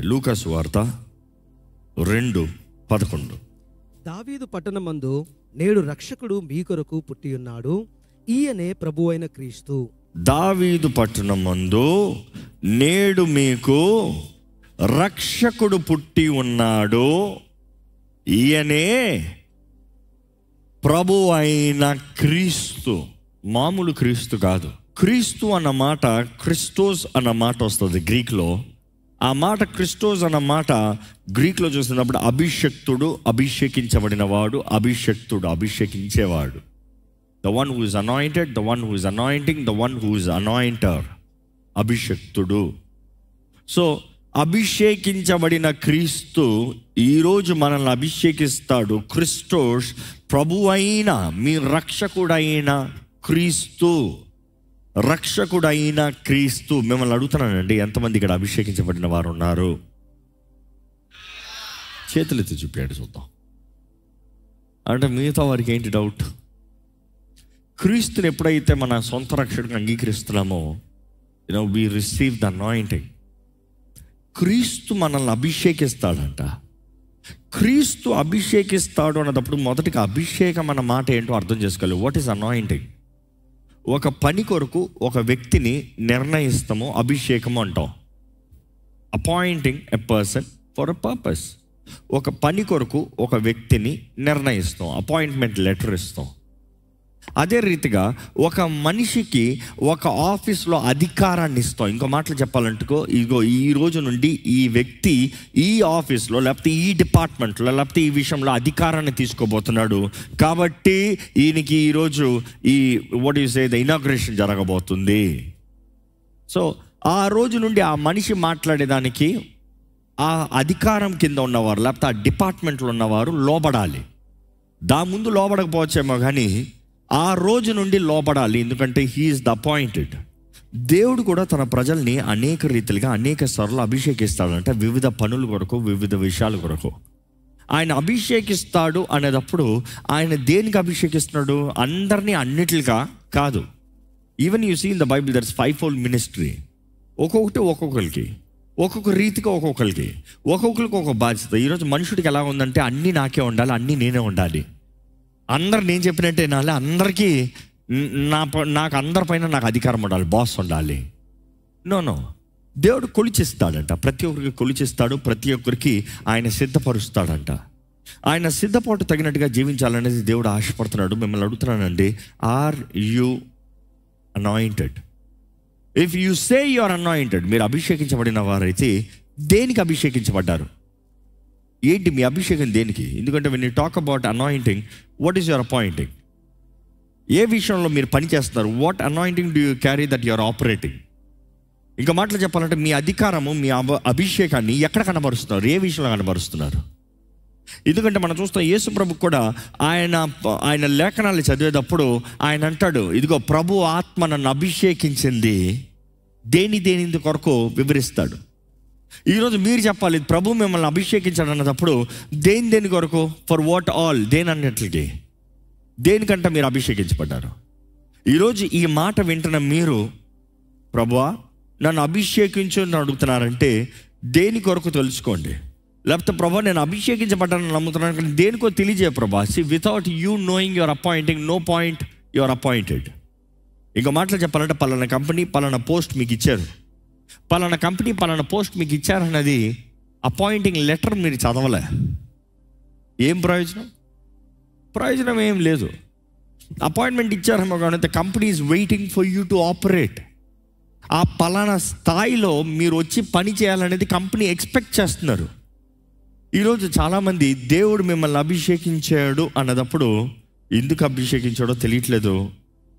లూకా సువార్త 2:11. దావీదు పట్టణమందు నేడు రక్షకుడు మీ కొరకు పుట్టియున్నాడు, ఈయనే ప్రభువైన క్రీస్తు. దావీదు పట్టణమందు నేడు మీకు రక్షకుడు పుట్టి ఉన్నాడు, ఈయనే ప్రభు అయిన క్రీస్తు. మామూలు క్రీస్తు కాదు. క్రీస్తు అన్న మాట క్రిస్టోస్ అన్న మాట వస్తుంది గ్రీక్లో. ఆ మాట క్రిస్టోస్ అన్న మాట గ్రీక్లో చూసినప్పుడు అభిషక్తుడు, అభిషేకించబడిన వాడు, అభిషక్తుడు, అభిషేకించేవాడు. The one who is anointed, the one who is anointing, the one who is anointer, అభిషక్తుడు. సో అభిషేకించబడిన క్రీస్తు ఈరోజు మనల్ని అభిషేకిస్తాడు. క్రిస్టోస్ ప్రభు అయిన, మీ రక్షకుడైన క్రీస్తు, రక్షకుడైన క్రీస్తు. మిమ్మల్ని అడుగుతున్నానండి, ఎంతమంది ఇక్కడ అభిషేకించబడిన వారు ఉన్నారు? చేతులెత్తి చూపాడు చూద్దాం. అంటే మిగతా వారికి ఏంటి డౌట్? క్రీస్తుని ఎప్పుడైతే మన సొంత రక్షకుడిని అంగీకరిస్తున్నామో, వి రిసీవ్ ద అనాయింటింగ్. క్రీస్తు మనల్ని అభిషేకిస్తాడంట. క్రీస్తు అభిషేకిస్తాడు అన్నప్పుడు మొదటిగా అభిషేకం అన్న మాట ఏంటో అర్థం చేసుకోవాలి. What is anointing? ఒక పని కొరకు ఒక వ్యక్తిని నిర్ణయిస్తాము, అభిషేకము అంటాం. Appointing a person for a purpose. ఒక పని కొరకు ఒక వ్యక్తిని నిర్ణయిస్తాం, అపాయింట్మెంట్ లెటర్ ఇస్తాం. అదే రీతిగా ఒక మనిషికి ఒక ఆఫీస్లో అధికారాన్ని ఇస్తాం. ఇంకో మాటలు చెప్పాలంటుకో, ఇగో ఈ రోజు నుండి ఈ వ్యక్తి ఈ ఆఫీస్లో, లేకపోతే ఈ డిపార్ట్మెంట్లో, లేకపోతే ఈ విషయంలో అధికారాన్ని తీసుకోబోతున్నాడు. కాబట్టి ఈయనకి ఈరోజు ఈ what you say the inauguration జరగబోతుంది. సో ఆ రోజు నుండి ఆ మనిషి మాట్లాడేదానికి ఆ అధికారం కింద ఉన్నవారు, లేకపోతే ఆ డిపార్ట్మెంట్లో ఉన్నవారు లోబడాలి. దాని ముందు లోబడకపోవచ్చేమో, కానీ ఆ రోజు నుండి లోబడాలి. ఎందుకంటే హీఈస్ ద అపాయింటెడ్. దేవుడు కూడా తన ప్రజల్ని అనేక రీతిలుగా అనేక సార్లు అభిషేకిస్తాడంటే, వివిధ పనుల కొరకు, వివిధ విషయాల కొరకు. ఆయన అభిషేకిస్తాడు అనేటప్పుడు ఆయన దేనికి అభిషేకిస్తున్నాడు? అందరినీ అన్నిటిగా కాదు. Even you see in the Bible that's 5-fold ministry. ఒక్కొక్కటి ఒక్కొక్కరికి, ఒక్కొక్క రీతిగా ఒక్కొక్కరికి, ఒక్కొక్కరికి ఒక్కొక్క బాధ్యత. ఈరోజు మనుషుడికి ఎలా ఉందంటే, అన్నీ నాకే ఉండాలి, అన్నీ నేనే ఉండాలి, అందరు నేను చెప్పినట్టే వినాలి, అందరికీ నాకు అందరిపైన నాకు అధికారం ఉండాలి, బాస్ ఉండాలి. నో. దేవుడు కొలిచిస్తాడంట, ప్రతి ఒక్కరికి కొలిచిస్తాడు, ప్రతి ఒక్కరికి ఆయన సిద్ధపరుస్తాడంట. ఆయన సిద్ధపాటు తగినట్టుగా జీవించాలనేది దేవుడు ఆశపడుతున్నాడు. మిమ్మల్ని అడుగుతున్నానండి, are you anointed? If you say you are anointed, మీరు అభిషేకించబడిన వారైతే దేనికి అభిషేకించబడ్డారు? ఏంటి మీ అభిషేకం దేనికి? ఎందుకంటే when you talk about anointing, what is your appointing? ఏ విషయంలో మీరు పని చేస్తున్నారు? What anointing do you carry that you are operating? ఇంకా మాటలు చెప్పాలంటే మీ అధికారము, మీ అభిషేకాన్ని ఎక్కడ కనబరుస్తున్నారు? ఏ విషయంలో కనబరుస్తున్నారు? ఎందుకంటే మనం చూస్తాం యేసు ప్రభు కూడా ఆయన లేఖనాలు చదివేటప్పుడు ఆయన అంటాడు, ఇదిగో ప్రభు ఆత్మ నన్ను అభిషేకించింది, దేని కొరకు వివరిస్తాడు. ఈరోజు మీరు చెప్పాలి, ప్రభు మిమ్మల్ని అభిషేకించాడు అన్నప్పుడు దేని కొరకు? For what all? దేనన్నిటికి, దేనికంటే మీరు అభిషేకించబడ్డారు. ఈరోజు ఈ మాట వింటున్న మీరు, ప్రభువా నన్ను అభిషేకించు అని అడుగుతున్నారంటే దేని కొరకు తెలుసుకోండి. లేకపోతే ప్రభా నేను అభిషేకించబడ్డానని నమ్ముతున్నాను కానీ దేనికో తెలియజేయ ప్రభా. See without you knowing your appointing, no point your appointed. ఇంకో మాటలు చెప్పాలంటే, పలానా కంపెనీ పలానా పోస్ట్ మీకు ఇచ్చారు, పలానా కంపెనీ పలానా పోస్ట్ మీకు ఇచ్చారన్నది అపాయింటింగ్ లెటర్ మీరు చదవలే. ఏం ప్రయోజనం ఏం లేదు. అపాయింట్మెంట్ ఇచ్చారేమో కానీ the company is waiting for you to operate. ఆ పలానా స్థాయిలో మీరు వచ్చి పని చేయాలనేది కంపెనీ ఎక్స్పెక్ట్ చేస్తున్నారు. ఈరోజు చాలామంది దేవుడు మిమ్మల్ని అభిషేకించాడు అన్నదప్పుడు ఎందుకు అభిషేకించాడో తెలియట్లేదు,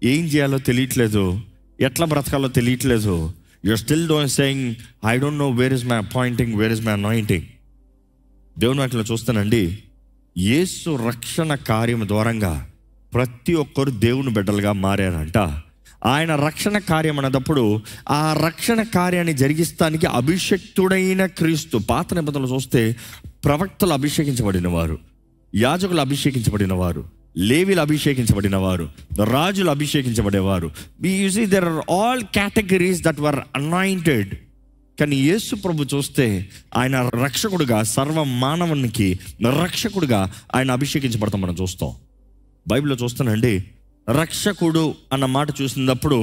ఏం చేయాలో తెలియట్లేదు, ఎట్లా బ్రతకాలో తెలియట్లేదు. You're still saying, I don't know where is my appointing, where is my anointing. దేవుని వాటిలో చూస్తానండి, యేసు రక్షణ కార్యం ద్వారంగా ప్రతి ఒక్కరు దేవుని బిడ్డలుగా మారారంట. ఆయన రక్షణ కార్యం అన్నప్పుడు ఆ రక్షణ కార్యాన్ని జరిగిస్తానికి అభిషక్తుడైన క్రీస్తు. పాత నిబంధనలు చూస్తే ప్రవక్తలు అభిషేకించబడిన వారు, యాజకులు అభిషేకించబడిన వారు, లేవీలు అభిషేకించబడిన వారు, రాజులు అభిషేకించబడేవారు. You see, there are all categories that were anointed. కానీ యేసు ప్రభు చూస్తే ఆయన రక్షకుడుగా, సర్వ మానవునికి రక్షకుడుగా ఆయన అభిషేకించబడతాం మనం చూస్తాం. బైబిల్లో చూస్తానండి, రక్షకుడు అన్న మాట చూసినప్పుడు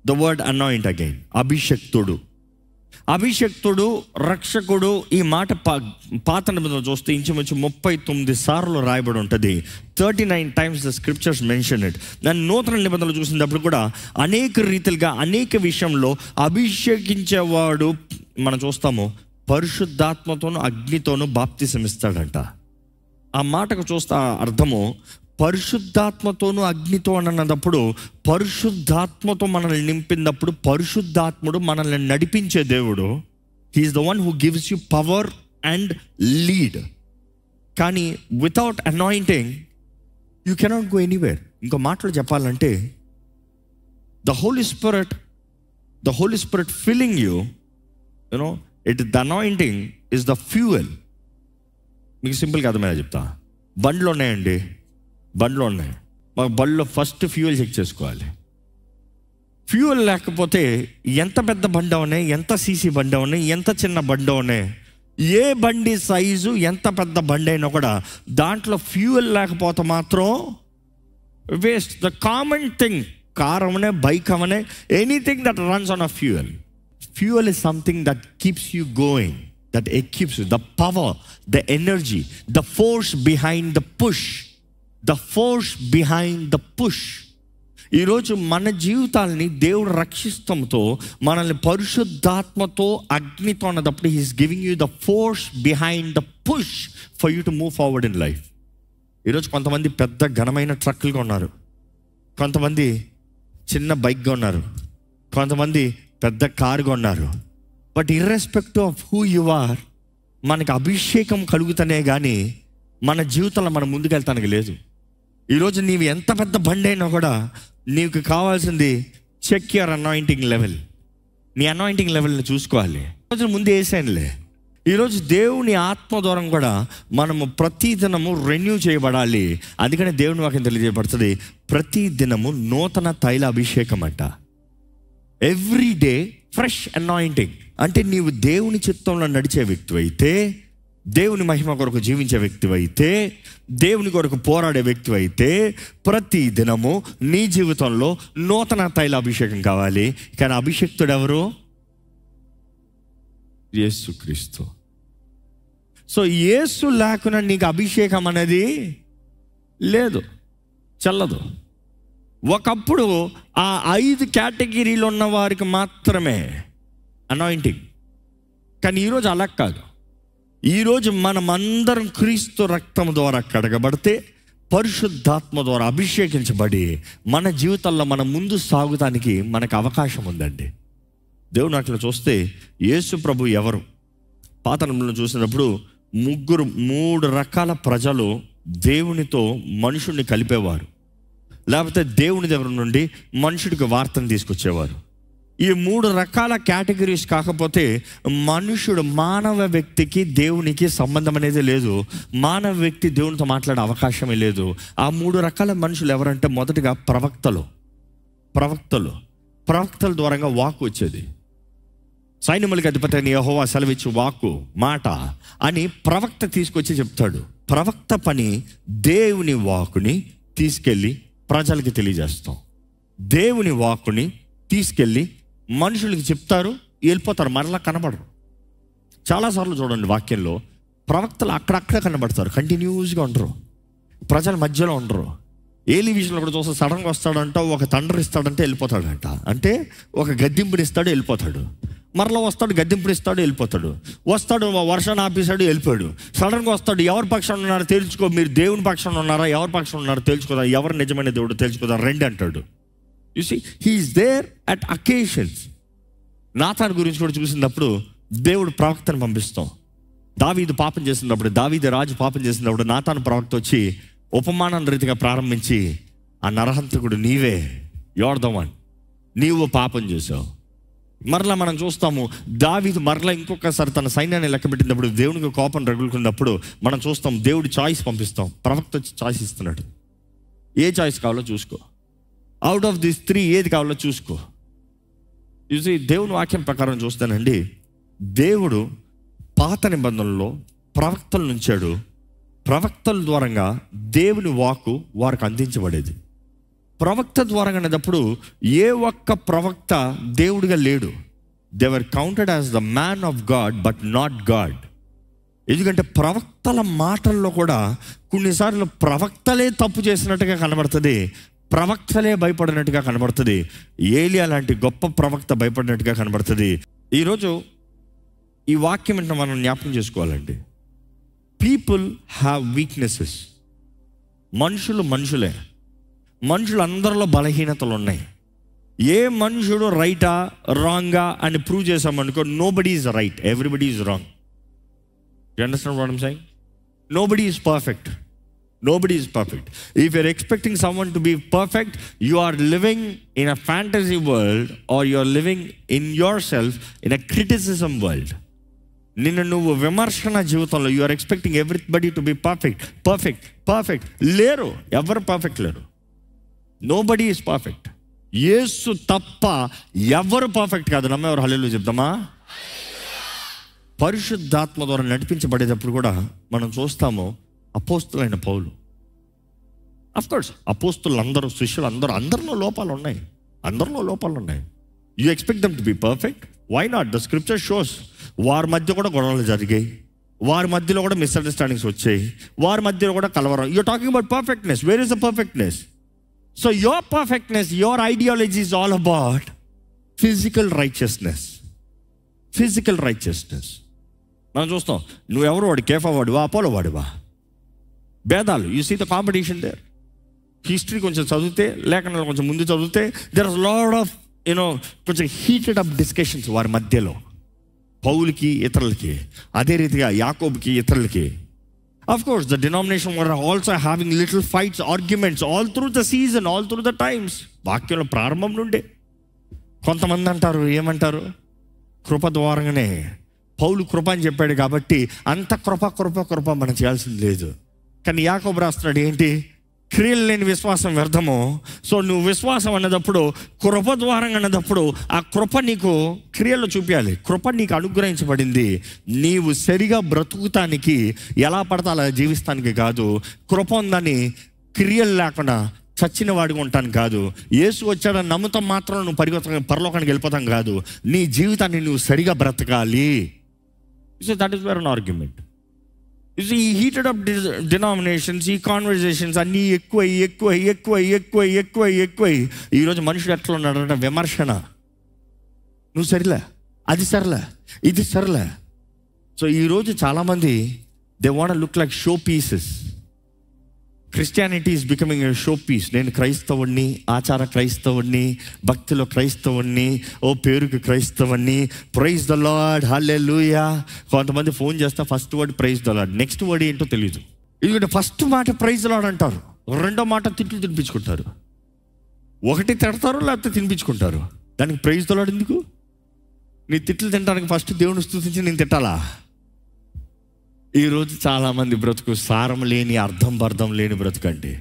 ద వర్డ్ అనాయింట్ అగైన్, అభిషక్తుడు. అభిషక్తుడు, రక్షకుడు, ఈ మాట పాత నిబంధనలు చూస్తే ఇంచుమించు 39 సార్లు రాయబడి ఉంటుంది. 39 times the scriptures mention it. దాన్ని నూతన నిబంధనలు చూసినప్పుడు కూడా అనేక రీతిలుగా, అనేక విషయంలో అభిషేకించేవాడు మనం చూస్తాము పరిశుద్ధాత్మతోనూ అగ్నితోనూ బాప్తిసం ఇస్తాడంట. ఆ మాటకు చూస్తే అర్థము పరిశుద్ధాత్మతోనూ అగ్నితో అన్నప్పుడు, పరిశుద్ధాత్మతో మనల్ని నింపినప్పుడు, పరిశుద్ధాత్ముడు మనల్ని నడిపించే దేవుడు. He is the one who gives you power and lead. కానీ without anointing you cannot go anywhere. ఇంకో మాటలు చెప్పాలంటే, the holy spirit filling you, you know, the anointing is the fuel. మీకు సింపుల్గా అర్థమయ్యా చెప్తా. బండ్లు ఉన్నాయండి, బండ్లు ఉన్నాయి. మాకు బండ్లో ఫస్ట్ ఫ్యూయల్ చెక్ చేసుకోవాలి. ఫ్యూయల్ లేకపోతే ఎంత పెద్ద బండి ఉన్నాయి, ఎంత సీసీ బండి ఉన్నాయి, ఎంత చిన్న బండి ఉన్నాయి, ఏ బండి సైజు ఎంత పెద్ద బండి అయినా కూడా దాంట్లో ఫ్యూయల్ లేకపోతే మాత్రం waste. The common thing, car అవనే, బైక్ అవనే, anything that runs on a fuel. Fuel is something that keeps you going, that equips you, the power, the energy, the force behind the push. The force behind the push. ఈరోజు మన జీవితాలని దేవుడు రక్షిస్తంతో, మనల్ని పరిశుద్ధాత్మతో, అగ్నితో అన్నప్పుడు he's giving you the force behind the push for you to move forward in life. ఈరోజు కొంతమంది పెద్ద ఘనమైన ట్రక్కులుగా ఉన్నారు, కొంతమంది చిన్న బైక్గా ఉన్నారు, కొంతమంది పెద్ద కారుగా ఉన్నారు. But irrespective of who you are, మనకు అభిషేకం కలుగుతానే కానీ మన జీవితంలో మనం ముందుకెళ్తానికి లేదు. ఈరోజు నీవు ఎంత పెద్ద బండి అయినా కూడా నీకు కావాల్సింది చెక్ యువర్ అనాయింటింగ్ లెవెల్. నీ అనాయింటింగ్ లెవెల్ని చూసుకోవాలి. రోజు ముందు వేసానులే. ఈరోజు దేవుని ఆత్మ ద్వారా కూడా మనము ప్రతి దినము రెన్యూ చేయబడాలి. అందుకని దేవుని వాక్యం తెలియజేయబడుతుంది, ప్రతి దినము నూతన తైల అభిషేకం అంట. Every day fresh anointing. అంటే నీవు దేవుని చిత్తంలో నడిచే వ్యక్తి అయితే, దేవుని మహిమ కొరకు జీవించే వ్యక్తి అయితే, దేవుని కొరకు పోరాడే వ్యక్తి అయితే, ప్రతి దినము నీ జీవితంలో నూతన తైల అభిషేకం కావాలి. కానీ అభిషేక్తుడు ఎవరు? యేసుక్రీస్తు. సో యేసు లేకుండా నీకు అభిషేకం అనేది లేదు, చల్లదు. ఒకప్పుడు ఆ 5 కేటగిరీలు ఉన్న వారికి మాత్రమే అనాయింటింగ్. కానీ ఈరోజు అలా కాదు. ఈరోజు మనమందరం క్రీస్తు రక్తం ద్వారా కడగబడితే, పరిశుద్ధాత్మ ద్వారా అభిషేకించబడి మన జీవితాల్లో మనం ముందు సాగుతానికి మనకు అవకాశం ఉందండి. దేవుని అట్లా చూస్తే యేసు ప్రభు ఎవరు? పాత నిబంధనలో చూసినప్పుడు 3 రకాల ప్రజలు దేవునితో మనుషుడిని కలిపేవారు, లేకపోతే దేవుని దగ్గర నుండి మనుషుడికి వార్తను తీసుకొచ్చేవారు. ఈ 3 రకాల కేటగిరీస్ కాకపోతే మనుషుడు, మానవ వ్యక్తికి దేవునికి సంబంధం అనేది లేదు. మానవ వ్యక్తి దేవునితో మాట్లాడే అవకాశమే లేదు. ఆ 3 రకాల మనుషులు ఎవరంటే, మొదటిగా ప్రవక్తల ద్వారా వాక్కు వచ్చేది. సైన్యములకు అధిపతి అయిన యెహోవా సెలవిచ్చు వాక్కు, మాట అని ప్రవక్త తీసుకొచ్చి చెప్తాడు. ప్రవక్త పని దేవుని వాక్కుని తీసుకెళ్ళి ప్రజలకి తెలియజేస్తాం. దేవుని వాక్కుని తీసుకెళ్ళి మనుషులకి చెప్తారు, వెళ్ళిపోతారు, మరలా కనబడరు. చాలాసార్లు చూడండి వాక్యంలో ప్రవక్తలు అక్కడక్కడే కనబడతారు, కంటిన్యూస్గా ఉండరు, ప్రజల మధ్యలో ఉండరు. ఏలి విషయంలో కూడా చూస్తే సడన్గా వస్తాడంట, ఒక తండ్రి ఇస్తాడంటే వెళ్ళిపోతాడంట. అంటే ఒక గద్దింపుని ఇస్తాడు, వెళ్ళిపోతాడు, మరలా వస్తాడు, గద్దింపుని ఇస్తాడు, వెళ్ళిపోతాడు, వస్తాడు, వర్షాన్ని ఆపేశాడు, వెళ్ళిపోయాడు. సడన్గా వస్తాడు, ఎవరి పక్షాన ఉన్నారో తెలుసుకో, మీరు దేవుని పక్షాన ఉన్నారా, ఎవరి పక్షాన ఉన్నారో తెలుసుకోదా, ఎవరు నిజమైన దేవుడు తెలుసుకోదా, రండి అంటాడు. You see, he is there at occasions. Nathan గురించి కూడా చూసినప్పుడు దేవుడు ప్రవక్తను పంపిస్తాం. దావీదు పాపం చేసినప్పుడు, దావీదు రాజు పాపం చేసినప్పుడు నాతాను ప్రవక్త వచ్చి ఉపమానం రీతిగా ప్రారంభించి, ఆ నరహంతకుడు నీవే, యువర్ ద వన్, నీవు పాపం చేసావు. మరలా మనం చూస్తాము దావీదు మరలా ఇంకొకసారి తన సైన్యాన్ని లెక్క పెట్టినప్పుడు, దేవునికి కోపం రగులుకున్నప్పుడు మనం చూస్తాం దేవుడు చాయిస్ పంపిస్తాం. ప్రవక్త వచ్చి చాయిస్ ఇస్తున్నాడు, ఏ చాయిస్ కావాలో చూసుకో, అవుట్ ఆఫ్ దిస్ 3 ఏది కావాలో చూసుకో. చూసి దేవుని వాక్యం ప్రకారం చూస్తానండి, దేవుడు పాత నిబంధనలో ప్రవక్తలను ఉంచాడు. ప్రవక్తల ద్వారంగా దేవుని వాక్కు వారికి అందించబడేది. ప్రవక్త ద్వారా అనేటప్పుడు ఏ ఒక్క ప్రవక్త దేవుడిగా లేడు. They were counted as the man of God but not God. ఎందుకంటే ప్రవక్తల మాటల్లో కూడా కొన్నిసార్లు ప్రవక్తలే తప్పు చేసినట్టుగా కనబడుతుంది, ప్రవక్తలే భయపడినట్టుగా కనబడుతుంది. ఏలియా లాంటి గొప్ప ప్రవక్త భయపడినట్టుగా కనబడుతుంది. ఈరోజు ఈ వాక్యం అంటే మనం జ్ఞాపకం చేసుకోవాలండి. People have weaknesses. మనుషులే, మనుషులు అందరిలో బలహీనతలు ఉన్నాయి. ఏ మనుషుడు రైటా రాంగా అని ప్రూవ్ చేసామనుకో, nobody is right, everybody is wrong. You understand what I'm saying? Nobody is perfect. Nobody is perfect. If you're expecting someone to be perfect, you are living in a fantasy world, or you're living in yourself in a criticism world. నిన్ను నువ్వు విమర్శన జీవితంలో you are expecting everybody to be perfect. లేరు, ఎవరు perfect లేరు. Nobody is perfect. యేసు తప్ప ఎవరు perfect కాదు. నమ్మేవారు హల్లెలూయా చెప్తామా? పరిశుద్ధాత్మ ద్వారా నడిపించబడేటప్పుడు కూడా మనం చూస్తాము, అపోస్తులైన పౌలు, అఫ్కోర్స్ అపోస్తులు అందరూ, శిష్యులు అందరిలో లోపాలు ఉన్నాయి. You expect them to be perfect? Why not? The scripture shows వారి మధ్య కూడా గొడవలు జరిగాయి, వారి మధ్యలో కూడా మిస్అండర్స్టాండింగ్స్ వచ్చాయి, వారి మధ్యలో కూడా కలవరం. You're talking about perfectness. Where is the perfectness? So your perfectness, your ideology is all about physical righteousness. మనం చూస్తాం, నువ్వెవరు వాడు, కేఫా వాడువా, అపోలో వాడువా, భేదాలు. You see the competition there. History కొంచెం చదివితే, లేఖనాలు కొంచెం ముందు చదివితే, దెర్ ఇస్ లాట్ ఆఫ్ కొంచెం హీటెడ్ అప్ డిస్కషన్స్ వారి మధ్యలో, పౌలుకి ఇతరులకి, అదే రీతిగా యాకోబుకి ఇతరులకి. Of course, the denomination were also having little fights, arguments all through the season, all through the times. వాక్యంలో ప్రారంభం నుండే కొంతమంది అంటారు, ఏమంటారు? కృప ద్వారంగానే పౌలు కృప అని చెప్పాడు కాబట్టి అంత కృప మనం చేయాల్సింది లేదు. కానీ యాకోబు రాస్తున్నాడు ఏంటి? క్రియలు లేని విశ్వాసం వ్యర్థము. సో నువ్వు విశ్వాసం అన్నదప్పుడు, కృప ద్వారంగా అన్నదప్పుడు, ఆ కృప నీకు క్రియల్లో చూపించాలి. కృప నీకు అనుగ్రహించబడింది నీవు సరిగా బ్రతుకుతానికి, ఎలా పడతా అలా జీవిస్తానికి కాదు. కృప ఉందని క్రియలు లేకుండా చచ్చిన వాడిగా ఉంటాను కాదు. యేసు వచ్చాడని నమ్ముతాం మాత్రం నువ్వు పరలోకానికి వెళ్ళిపోతాం కాదు. నీ జీవితాన్ని నువ్వు సరిగా బ్రతకాలి. So that is where an argument. ఈ హీటెడ్ అప్ డినామినేషన్స్, ఈ కాన్వర్జేషన్స్ అన్నీ ఎక్కువై ఈరోజు మనుషులు ఎట్లా ఉన్నాడంటే విమర్శన. నువ్వు సరిలే, అది సరిలే, ఇది సరిలే. సో ఈరోజు చాలామంది they want look like show pieces. Christianity is becoming a show piece. నేను క్రైస్తవుణ్ణి, ఆచార క్రైస్తవుణ్ణి, భక్తిలో క్రైస్తవుణ్ణి, పేరుకి క్రైస్తవుణ్ణి, ప్రైజ్ ద లార్డ్, హల్లెలూయా. కొంతమంది ఫోన్ చేస్తా first word praise the Lord, next word ఏంటో తెలియదు. ఎందుకంటే ఫస్ట్ మాట ప్రైజ్ ద లార్డ్ అంటారు, రెండో మాట తిట్లు తినిపించుకుంటారు. ఒకటి తిడతారు, లేకపోతే తినిపించుకుంటారు. దానికి ప్రైజ్ ద లార్డ్ ఎందుకు? నీ తిట్లు తినడానికి ఫస్ట్ దేవుని స్తుతించి నేను తిట్టాలా? ఈరోజు చాలామంది బ్రతుకు సారం లేని, అర్థం లేని బ్రతుకండి.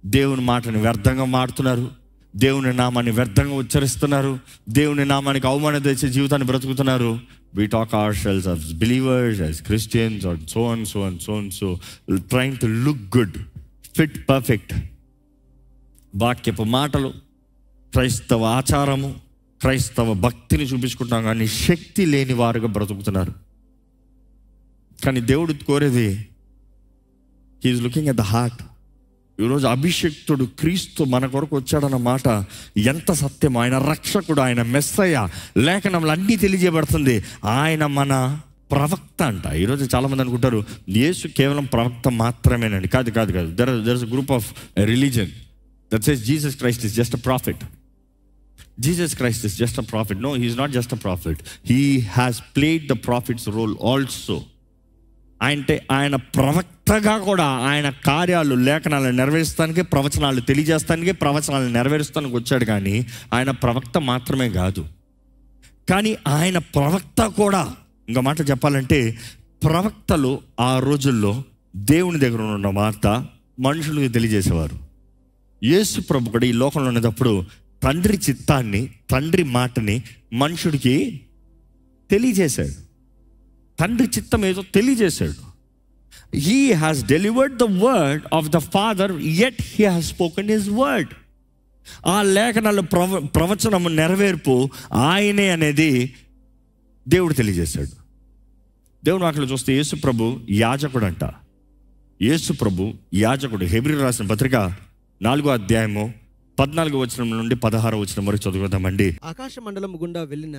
దేవుని మాటని వ్యర్థంగా మాడుతున్నారు, దేవుని నామాన్ని వ్యర్థంగా ఉచ్చరిస్తున్నారు, దేవుని నామానికి అవమానం తెచ్చే జీవితాన్ని బ్రతుకుతున్నారు. We talk ourselves as believers, as Christians, or so, trying to look good, fit, perfect. వాక్యపు మాటలు, క్రైస్తవ ఆచారము, క్రైస్తవ భక్తిని చూపించుకుంటాం, కానీ శక్తి లేని వారుగా బ్రతుకుతున్నారు. కానీ దేవుడు కోరేది, he is looking at the heart. ఈరోజు అభిషక్తుడు క్రీస్తు మన కొరకు వచ్చాడన్న మాట ఎంత సత్యం. ఆయన రక్షకుడు, ఆయన మెస్సయ్య. లేఖనంలో అన్నీ తెలియజేయబడుతుంది. ఆయన మన ప్రవక్త అంట. ఈరోజు చాలామంది అనుకుంటారు యేసు కేవలం ప్రవక్త మాత్రమేనండి. కాదు. There is a group of religion that says Jesus Christ is just a profit. Jesus Christ is just a prophet. No, he is not just a prophet. He has played the prophet's role also. అంటే ఆయన ప్రవక్తగా కూడా ఆయన కార్యాలు, లేఖనాలను నెరవేర్చడానికి, ప్రవచనాలు తెలియజేస్తానికి, ప్రవచనాలను నెరవేరుస్తానికి వచ్చాడు. కానీ ఆయన ప్రవక్త మాత్రమే కాదు. కానీ ఆయన ప్రవక్త కూడా, ఇంకో మాట చెప్పాలంటే, ప్రవక్తలు ఆ రోజుల్లో దేవుని దగ్గర ఉన్న మాట మనుషులకు తెలియజేసేవారు. యేసు ప్రభు కూడా ఈ లోకంలో ఉన్నప్పుడు తండ్రి చిత్తాన్ని, తండ్రి మాటని మనుషుడికి తెలియజేశాడు. తండ్రి చిత్తం ఏదో తెలియజేశాడు. He has delivered the word of the Father, yet he has spoken his word. ఆ లేఖనాల ప్రవచనము నెరవేర్పు ఆయనే అనేది దేవుడు తెలియజేశాడు. దేవుడు వాక్యంలో చూస్తే యేసు ప్రభు యాజకుడు అంట. యేసు ప్రభు యాజకుడు. హెబ్రీయులకు రాసిన పత్రిక 4వ అధ్యాయము 14వ వచనం నుండి 16వ వచనం వరకు చదువుదామండి. ఆకాశ మండలం గుండా వెళ్ళిన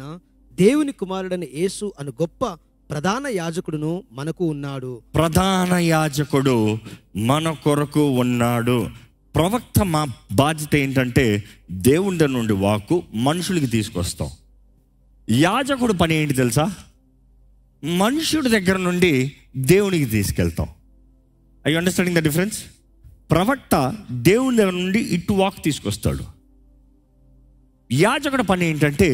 దేవుని కుమారుడైన యేసు అను గొప్ప ప్రధాన యాజకుడును మనకు ఉన్నాడు. ప్రధాన యాజకుడు మన కొరకు ఉన్నాడు. ప్రవక్త మా బాధ్యత ఏంటంటే దేవుని దగ్గర నుండి వాక్కు మనుషులకి తీసుకొస్తాం. యాజకుడు పని ఏంటి తెలుసా? మనుషుడి దగ్గర నుండి దేవునికి తీసుకెళ్తాం. I you understanding the difference? ప్రవక్త దేవుని దగ్గర నుండి ఇటు వాక్ తీసుకొస్తాడు. యాజకుడి పని ఏంటంటే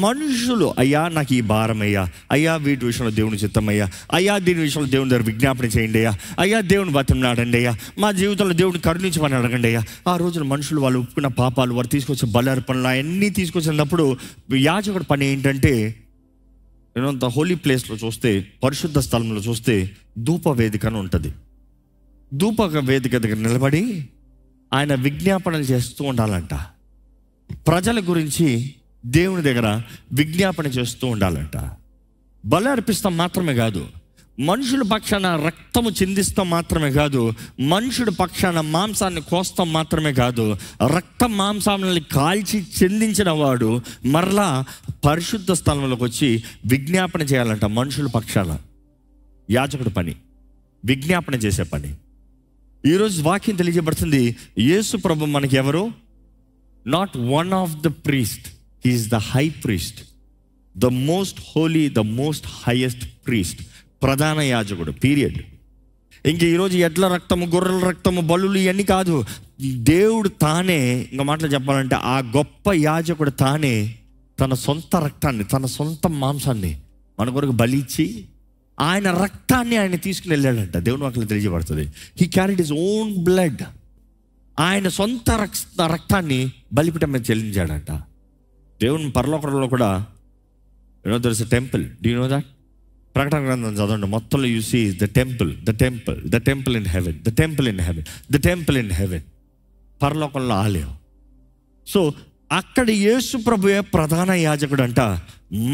మనుషులు, అయ్యా నాకు ఈ భారం అయ్యా, అయ్యా వీటి విషయంలో దేవుని చిత్తం అయ్యా, అయ్యా దీని విషయంలో దేవుని దగ్గర విజ్ఞాపన చేయండి అయ్యా, అయ్యా దేవుని బతిమలాడండి అయ్యా, మా జీవితంలో దేవుడిని కరుణించమని అడగండి అయ్యా. ఆ రోజున మనుషులు వాళ్ళు ఒప్పుకున్న పాపాలు, వారు తీసుకొచ్చే బలార్పణలు అన్నీ తీసుకొచ్చినప్పుడు యాజకుడి పని ఏంటంటే ద హోలీ ప్లేస్లో చూస్తే, పరిశుద్ధ స్థలంలో చూస్తే ధూప వేదిక అని ఉంటుంది. ధూప వేదిక దగ్గర నిలబడి ఆయన విజ్ఞాపనలు చేస్తూ ఉండాలంట. ప్రజల గురించి దేవుని దగ్గర విజ్ఞాపన చేస్తూ ఉండాలంట. బలి అర్పిస్తాం మాత్రమే కాదు, మనుషుల పక్షాన రక్తము చిందిస్తాం మాత్రమే కాదు, మనుషుడి పక్షాన మాంసాన్ని కోస్తాం మాత్రమే కాదు, రక్త మాంసాలని కాల్చి చెందించిన వాడు మరలా పరిశుద్ధ స్థలంలోకి వచ్చి విజ్ఞాపన చేయాలంట. మనుషుల పక్షాన యాజకుడి పని విజ్ఞాపన చేసే పని. ఈరోజు వాక్యం తెలియజేయబడుతుంది, యేసు ప్రభు మనకి ఎవరు? Not one of the priest, he is the high priest, the most Holi, the most highest priest, ప్రధాన యాజకుడు. పీరియడ్. ఇంక ఈరోజు ఎడ్ల రక్తము, గొర్రెల రక్తము, బలులు ఇవన్నీ కాదు. దేవుడు తానే, ఇంకా మాటలు చెప్పాలంటే ఆ గొప్ప యాజకుడు తానే తన సొంత రక్తాన్ని, తన సొంత మాంసాన్ని మన కొరకు బలి ఇచ్చి ఆయన రక్తాన్ని ఆయన తీసుకుని వెళ్ళాడంట. దేవుని వాక్యం తెలియజేయబడుతుంది, he carried his own blood. ఆయన సొంత రక్తాన్ని బలిపీఠం మీద చెల్లించాడంట. దేవుని పరలోకంలో కూడా there is a temple. Do you know that? ప్రకటన గ్రంథం చదవండి, మొత్తంలో you see the temple, the temple, the temple in heaven, the temple in heaven, the temple in heaven. పరలోకంలో ఆలయం. సో అక్కడ యేసు ప్రభువే ప్రధాన యాజకుడు అంట.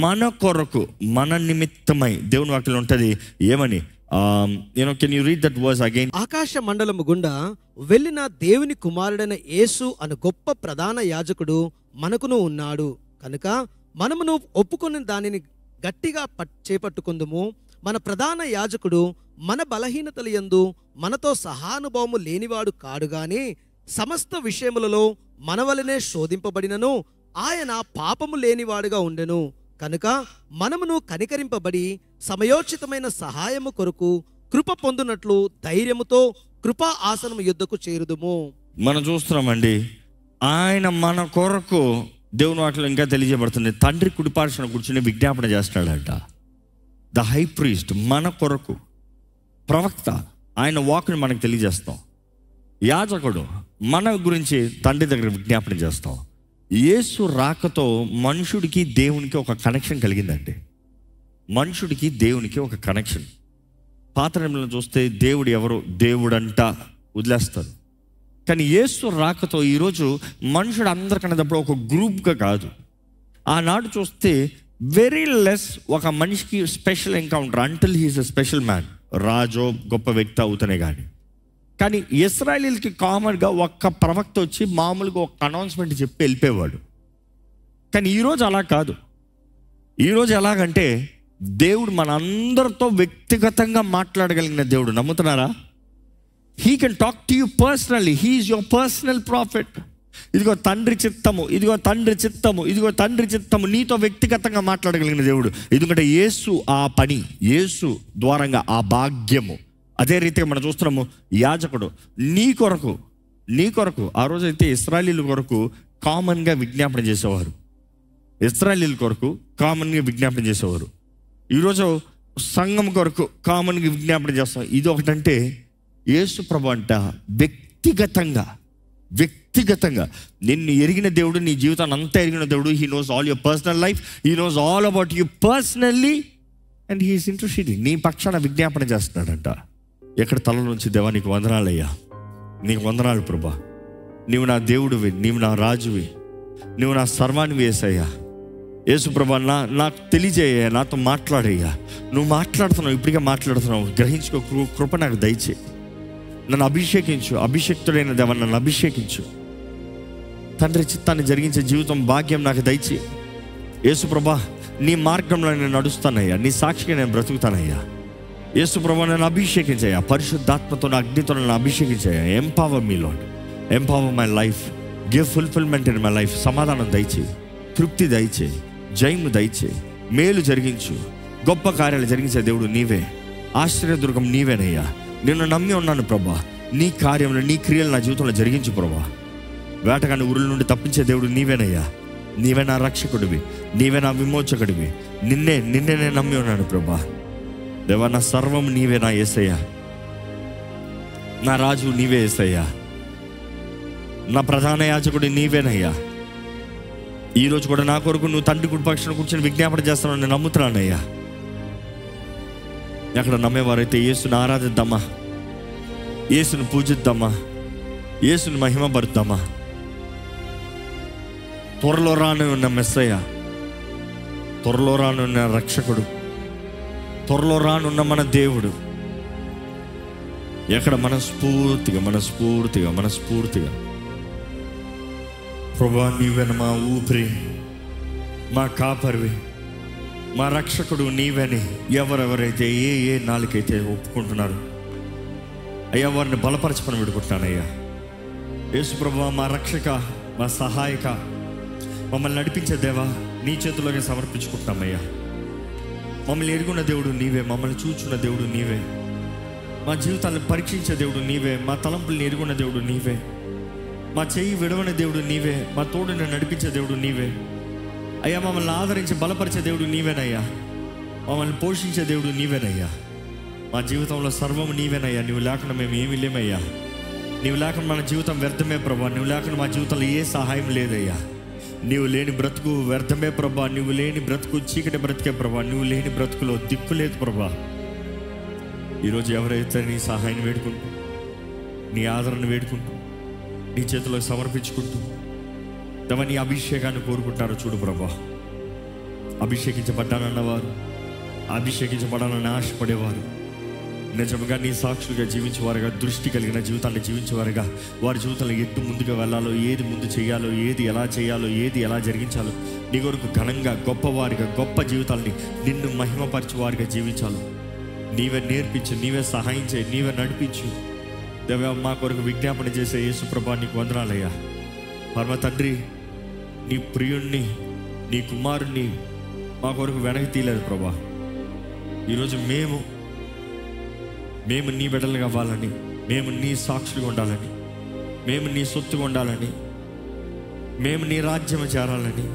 మన కొరకు, మన నిమిత్తమై దేవుని వాక్యంలో ఉంటుంది ఏమని? Can you read that verse again? ఆకాశ మండలము గుండా వెళ్ళిన దేవుని కుమారుడైన యేసు అను గొప్ప ప్రధాన యాజకుడు మనకును ఉన్నాడు కనుక మనమును ఒప్పుకొని దానిని గట్టిగా చేపట్టుకుందుము. మన ప్రధాన యాజకుడు మన బలహీనతల యందు మనతో సహానుభవము లేనివాడు కాడు గాని సమస్త విషయములలో మన వలనే శోధింపబడినను ఆయన పాపము లేనివాడుగా ఉండెను కనుక మనమును కనికరింపబడి సమయోచితమైన సహాయము కొరకు కృప పొందునట్లు ధైర్యముతో కృపా ఆసనము యుద్ధకు చేరుదుము. మనం చూస్తున్నామండి, ఆయన మన కొరకు దేవుని వాక్యంలో ఇంకా తెలియజేయబడుతుంది, తండ్రి కుడిపార్శ్వన కూర్చుని విజ్ఞాపన చేస్తాడంట. ద హై ప్రీస్ట్ మన కొరకు, ప్రవక్త ఆయన వాక్ని మనకు తెలియజేస్తాం, యాజకుడు మన గురించి తండ్రి దగ్గర విజ్ఞాపన చేస్తాం. యేసు రాకతో మనుషుడికి దేవునికి ఒక కనెక్షన్ కలిగిందండి. మనుషుడికి దేవునికి ఒక కనెక్షన్. పాత నిబంధనలో చూస్తే దేవుడు ఎవరు, దేవుడంట వదిలేస్తారు. కానీ యేసు రాకతో ఈరోజు మనుషుడు అందరికనేటప్పుడు ఒక గ్రూప్గా కాదు. ఆనాడు చూస్తే వెరీ లెస్ ఒక మనిషికి special encounter until he's a special man, రాజో గొప్ప వ్యక్తి అవుతనే కానీ ఇశ్రాయేలీలకి కామన్గా ఒక్క ప్రవక్త వచ్చి మామూలుగా ఒక అనౌన్స్మెంట్ చెప్పి వెళ్ళిపోయేవాడు. కానీ ఈరోజు అలా కాదు. ఈరోజు ఎలాగంటే దేవుడు మన అందరితో వ్యక్తిగతంగా మాట్లాడగలిగిన దేవుడు. నమ్ముతున్నారా? He can talk to you personally. He is your personal prophet. ఇదిగో తండ్రి చిత్తము, ఇదిగో తండ్రి చిత్తము, ఇదిగో తండ్రి చిత్తము, నీతో వ్యక్తిగతంగా మాట్లాడగలిగిన దేవుడు. ఎందుకంటే యేసు ఆ పని, యేసు ద్వారంగా ఆ భాగ్యము. అదే రీతిగా మనం చూస్తున్నాము, యాజకుడు నీ కొరకు ఆ రోజైతే ఇశ్రాయేలీల కొరకు కామన్గా విజ్ఞాపన చేసేవారు. ఇశ్రాయేలీల కొరకు కామన్గా విజ్ఞాపన చేసేవారు. ఈరోజు సంఘం కొరకు కామన్గా విజ్ఞాపన చేస్తాం. ఇది ఒకటంటే యేసు ప్రభు అంట వ్యక్తిగతంగా వ్యక్తిగతంగా నిన్ను ఎరిగిన దేవుడు, నీ జీవితాన్ని అంతా ఎరిగిన దేవుడు. He knows all your personal life, he knows all about you personally, and he is interested. నీ పక్షాన విజ్ఞాపన చేస్తున్నాడంట. ఎక్కడ తల నుంచి, దేవా నీకు వందనాలయ్యా, నీకు వందనాలు ప్రభా, నీవు నా దేవుడివి, నీవు నా రాజువి, నువ్వు నా సర్వాన్ని యేసయ్యా. యేసు ప్రభా నాకు తెలియజేయ, నాతో మాట్లాడయ్యా. నువ్వు మాట్లాడుతున్నావు, ఇప్పటికే మాట్లాడుతున్నావు, గ్రహించుకో. కృప నాకు దయచే, నన్ను అభిషేకించు, అభిషేక్తుడైన దేవా నన్ను అభిషేకించు. తండ్రి చిత్తాన్ని జరిగించే జీవితం భాగ్యం నాకు దయచే. యేసు ప్రభా నీ మార్గంలో నేను నడుస్తానయ్యా, నీ సాక్షిగా నేను బ్రతుకుతానయ్యా. యేసు ప్రభా నన్ను అభిషేకించయ్యా, పరిశుద్ధాత్మతో నా అగ్నితో నన్ను అభిషేకించయ్యా. Empower me Lord, empower my life, give fulfilment in my life. సమాధానం దయచేయి, తృప్తి దయచేయి, జయము దయచేయి, మేలు జరిగించు. గొప్ప కార్యాలు జరిగించే దేవుడు నీవే, ఆశ్చర్యదుర్గం నీవేనయ్యా. నిన్ను నమ్మి ఉన్నాను ప్రభా, నీ కార్యంలో నీ క్రియలు నా జీవితంలో జరిగించు ప్రభా. వేటగాని ఉరుల నుండి తప్పించే దేవుడు నీవేనయ్యా. నీవే నా రక్షకుడివి, నీవే నా విమోచకుడివి. నిన్నే నేను నమ్మి ఉన్నాను ప్రభా. దేవా నా సర్వం నీవే నా యేసయ్యా, నా రాజు నీవే యేసయ్యా, నా ప్రధాన యాజకుడు నీవేనయ్యా. ఈరోజు కూడా నా కొరకు నువ్వు తండ్రి కుడి పక్షాన కూర్చొని విజ్ఞాపన చేస్తున్నావు, నేను నమ్ముతున్నానయ్యా. ఎక్కడ నమ్మేవారైతే యేసుని ఆరాధిద్దామా, యేసుని పూజిద్దామా, యేసుని మహిమపరుద్దామా. త్వరలో రానున్న మెస్సయ్య, త్వరలో రానున్న రక్షకుడు, త్వరలో రానున్న మన దేవుడు. ఎక్కడ మనస్ఫూర్తిగా మనస్ఫూర్తిగా మనస్ఫూర్తిగా ప్రభువా నీవే మా ఊపిరి, మా కాపరివి, మా రక్షకుడు నీవేని ఎవరెవరైతే ఏ నాలుకైతే ఒప్పుకుంటున్నారు అయ్యా, వారిని బలపరచమని విడుకుంటున్నానయ్యా. యేసు ప్రభువా మా రక్షక, మా సహాయక, మమ్మల్ని నడిపించే దేవా నీ చేతుల్లోనే సమర్పించుకుంటున్నామయ్యా. మమ్మల్ని ఎరుగున్న దేవుడు నీవే, మమ్మల్ని చూచున్న దేవుడు నీవే, మా జీవితాలను పరీక్షించే దేవుడు నీవే, మా తలంపుల్ని ఎరుగున్న దేవుడు నీవే, మా చెయ్యి విడవని దేవుడు నీవే, మా తోడుని నడిపించే దేవుడు నీవే అయ్యా. మమ్మల్ని ఆదరించి బలపరిచే దేవుడు నీవేనయ్యా, మమ్మల్ని పోషించే దేవుడు నీవేనయ్యా. మా జీవితంలో సర్వం నీవేనయ్యా. నువ్వు లేకుండా మేము ఏమీ లేమయ్యా. నువ్వు లేకుండా మన జీవితం వ్యర్థమే ప్రభా. నువ్వు లేకుండా మా జీవితంలో ఏ సహాయం లేదయ్యా. నీవు లేని బ్రతుకు వ్యర్థమే ప్రభా. నువ్వు లేని బ్రతుకు చీకటి బ్రతికే ప్రభా. నువ్వు లేని బ్రతుకులో దిక్కు లేదు ప్రభా. ఈరోజు ఎవరైతే నీ సహాయం వేడుకుంటూ, నీ ఆదరణ వేడుకుంటూ, నీ చేతిలో సమర్పించుకుంటూ దేవా నీ అభిషేకాన్ని కోరుకుంటారో చూడు ప్రభా. అభిషేకించబడ్డానన్నవారు, అభిషేకించబడాలని ఆశపడేవారు, నిజంగా నీ సాక్షులుగా జీవించేవారుగా, దృష్టి కలిగిన జీవితాన్ని జీవించేవారుగా, వారి జీవితంలో ఎటు ముందుగా వెళ్ళాలో, ఏది ముందు చేయాలో, ఏది ఎలా చేయాలో, ఏది ఎలా జరిగించాలో, నీ కొరకు ఘనంగా గొప్పవారిగా, గొప్ప జీవితాలని నిన్ను మహిమపరిచేవారిగా జీవించాలి. నీవే నేర్పించు, నీవే సహాయం చేయి, నీవే నడిపించు దేవా. మా కొరకు విజ్ఞాపన చేసే యేసు ప్రభా నీకు వందనాలయ్యా. పరమ తండ్రి, నీ ప్రియుణ్ణి, నీ కుమారుణ్ణి మా కొరకు వెనక్కి తీయలేదు ప్రభా. ఈరోజు మేము నీ బిడ్డలుగా అవ్వాలని, మేము నీ సాక్షులుగా ఉండాలని, మేము నీ సొత్తుగా ఉండాలని, మేము నీ రాజ్యం చేరాలని,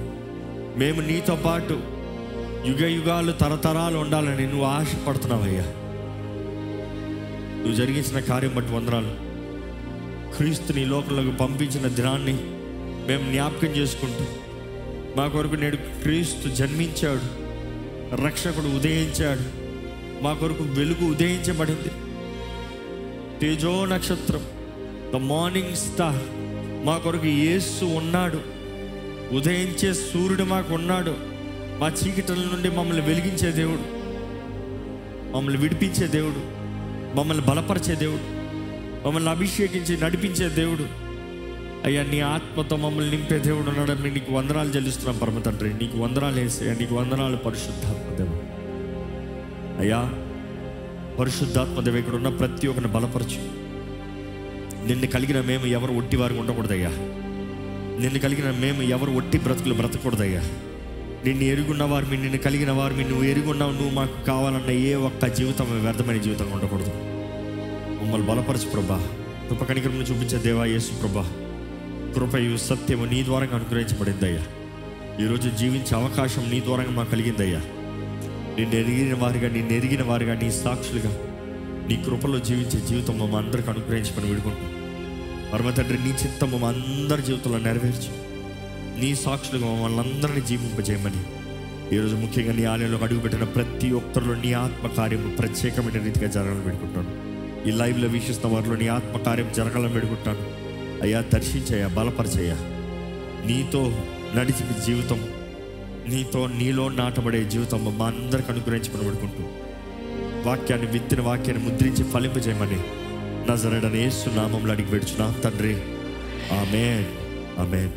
మేము నీతో పాటు యుగ యుగాలు తరతరాలు ఉండాలని నువ్వు ఆశపడుతున్నావయ్యా. నువ్వు జరిగించిన కార్యం బట్టి వందనాలు. క్రీస్తుని లోకంలోకి పంపించిన దినాన్ని మేము జ్ఞాపకం చేసుకుంటూ, మా కొరకు నేడు క్రీస్తు జన్మించాడు, రక్షకుడు ఉదయించాడు, మా కొరకు వెలుగు ఉదయించబడింది. తేజో నక్షత్రం, ద మార్నింగ్ స్టార్, మా కొరకు యేసు ఉన్నాడు. ఉదయించే సూర్యుడు మాకు ఉన్నాడు. మా చీకటిల నుండి మమ్మల్ని వెలిగించే దేవుడు, మమ్మల్ని విడిపించే దేవుడు, మమ్మల్ని బలపరిచే దేవుడు, మమ్మల్ని అభిషేకించి నడిపించే దేవుడు అయ్యా. నీ ఆత్మతో మమ్మల్ని నింపే దేవుడు ఉన్నాడని నీకు వందనాలు చెల్లిస్తున్నాం పరమ తండ్రి. నీకు వందనాలు వేసే, నీకు వందనాలు పరిశుద్ధాత్మదేవ. అయ్యా పరిశుద్ధాత్మదేవ, ఇక్కడ ఉన్న ప్రతి ఒక్కరిని బలపరచు. నిన్ను కలిగిన మేము ఎవరు ఒట్టి వారికి ఉండకూడదయ్యా. నిన్ను కలిగిన మేము ఎవరు ఒట్టి బ్రతుకులు బ్రతకూడదయ్యా. నిన్ను ఎరుగున్న వారు, నిన్ను కలిగిన వారు, నువ్వు ఎరుగున్నావు, నువ్వు మాకు కావాలన్న ఏ ఒక్క జీవితం వ్యర్థమైన జీవితంగా ఉండకూడదు. మమ్మల్ని బలపరచు ప్రభా. కృప కనికరమును చూపించే దేవా యేసు ప్రభా. కృపయు సత్యము నీ ద్వారా అనుగ్రహించబడిందయ్యా. ఈరోజు జీవించే అవకాశం నీ ద్వారా మాకు కలిగిందయ్యా. నిన్ను ఎరిగిన వారుగా, నీ సాక్షులుగా, నీ కృపలో జీవించే జీవితం మమ్మ అందరికీ అనుగ్రహించమని వేడుకుంటున్నాం. పరమ తండ్రి, నీ చిత్తము మా అందరి జీవితంలో నెరవేర్చి నీ సాక్షులుగా మమ్మల్ని అందరినీ జీవింపజేయమని ఈరోజు ముఖ్యంగా నీ ఆలయంలో అడుగుపెట్టిన ప్రతి ఒక్కరిలో నీ ఆత్మకార్యము ప్రత్యేకమైన రీతిగా జరగాలని పెట్టుకుంటాను. ఈ లైవ్లో వీక్షిస్తున్న వారిలో నీ ఆత్మకార్యం జరగాలని పెట్టుకుంటాను. అయ్యా, దర్శించయ్యా, బలపరచయ్యా. నీతో నడిచి జీవితం, నీలో నాటబడే జీవితం మా అందరికి అనుగ్రహించుకుని పెట్టుకుంటూ వాక్యాన్ని, విత్తిన వాక్యాన్ని ముద్రించి ఫలింపజేయమని నజరేయుడైన యేసు నామములో అడిగి పెడుచున్నాం తండ్రి. ఆమేన్, ఆమేన్.